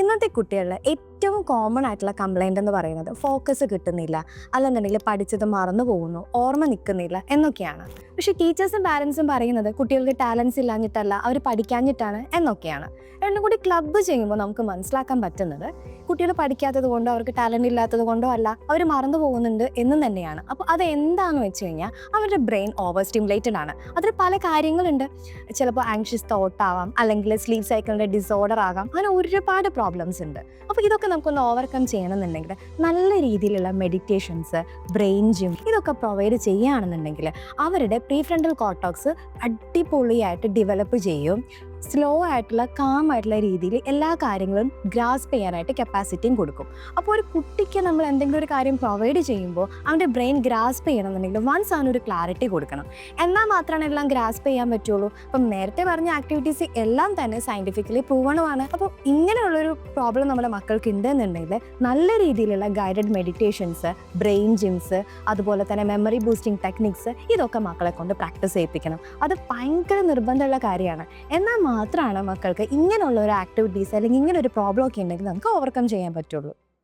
ഇന്നത്തെ കുട്ടികളിൽ ഏറ്റവും കോമൺ ആയിട്ടുള്ള കംപ്ലൈൻ്റ് എന്ന് പറയുന്നത് ഫോക്കസ് കിട്ടുന്നില്ല, അല്ലെന്നുണ്ടെങ്കിൽ പഠിച്ചത് മറന്നു പോകുന്നു, ഓർമ്മ നിൽക്കുന്നില്ല എന്നൊക്കെയാണ്. പക്ഷേ ടീച്ചേഴ്സും പാരൻസും പറയുന്നത് കുട്ടികൾക്ക് ടാലൻസ് ഇല്ലാഞ്ഞിട്ടല്ല, അവർ പഠിക്കാഞ്ഞിട്ടാണ് എന്നൊക്കെയാണ്. രണ്ടും കൂടി ക്ലബ്ബ് ചെയ്യുമ്പോൾ നമുക്ക് മനസ്സിലാക്കാൻ പറ്റുന്നത് കുട്ടികൾ പഠിക്കാത്തത് കൊണ്ടോ അവർക്ക് ടാലൻറ്റ് ഇല്ലാത്തത് കൊണ്ടോ അല്ല, അവർ മറന്നു പോകുന്നുണ്ട് എന്നും തന്നെയാണ്. അപ്പോൾ അത് എന്താണെന്ന് വെച്ച് കഴിഞ്ഞാൽ അവരുടെ ബ്രെയിൻ ഓവർ സ്റ്റിമുലേറ്റഡ് ആണ്. അതിൽ പല കാര്യങ്ങളുണ്ട്. ചിലപ്പോൾ ആങ്ഷ്യസ് തോട്ട് ആവാം, അല്ലെങ്കിൽ സ്ലീപ്പ് സൈക്കിളിൻ്റെ ഡിസോർഡർ ആകാം, അങ്ങനെ ഒരുപാട് പ്രോബ്ലംസ് ഉണ്ട്. അപ്പോൾ ഇതൊക്കെ നമുക്കൊന്ന് ഓവർകം ചെയ്യണമെന്നുണ്ടെങ്കിൽ നല്ല രീതിയിലുള്ള മെഡിറ്റേഷൻസ്, ബ്രെയിൻ ജിം ഇതൊക്കെ പ്രൊവൈഡ് ചെയ്യുകയാണെന്നുണ്ടെങ്കിൽ അവരുടെ പ്രീഫ്രണ്ടൽ കോർട്ടോക്സ് അടിപൊളിയായിട്ട് ഡെവലപ്പ് ചെയ്യും. സ്ലോ ആയിട്ടുള്ള കാം ആയിട്ടുള്ള രീതിയിൽ എല്ലാ കാര്യങ്ങളും ഗ്രാസ്പ് ചെയ്യാനായിട്ട് കപ്പാസിറ്റിയും കൊടുക്കും. അപ്പോൾ ഒരു കുട്ടിക്ക് നമ്മൾ എന്തെങ്കിലും ഒരു കാര്യം പ്രൊവൈഡ് ചെയ്യുമ്പോൾ അവൻ്റെ ബ്രെയിൻ ഗ്രാസ്പ് ചെയ്യണമെന്നുണ്ടെങ്കിൽ വൺസ് അവനൊരു ക്ലാരിറ്റി കൊടുക്കണം. എന്നാൽ മാത്രമാണ് എല്ലാം ഗ്രാസ്പ് ചെയ്യാൻ പറ്റുള്ളൂ. അപ്പം നേരത്തെ പറഞ്ഞ ആക്ടിവിറ്റീസ് എല്ലാം തന്നെ സയൻറ്റിഫിക്കലി പ്രൂവണുമാണ്. അപ്പോൾ ഇങ്ങനെയുള്ളൊരു പ്രോബ്ലം നമ്മുടെ മക്കൾക്ക് ഉണ്ടെന്നുണ്ടെങ്കിൽ നല്ല രീതിയിലുള്ള ഗൈഡഡ് മെഡിറ്റേഷൻസ്, ബ്രെയിൻ ജിംസ്, അതുപോലെ തന്നെ മെമ്മറി ബൂസ്റ്റിംഗ് ടെക്നിക്സ് ഇതൊക്കെ മക്കളെ കൊണ്ട് പ്രാക്ടീസ് ചെയ്യിപ്പിക്കണം. അത് ഭയങ്കര നിർബന്ധമുള്ള കാര്യമാണ്. എന്നാൽ മാത്രമാണ് മക്കൾക്ക് ഇങ്ങനെയുള്ള ഒരു ആക്ടിവിറ്റീസ് അല്ലെങ്കിൽ ഇങ്ങനെ ഒരു പ്രോബ്ലം ഒക്കെ ഉണ്ടെങ്കിൽ നമുക്ക് ഓവർകം ചെയ്യാൻ പറ്റുള്ളൂ.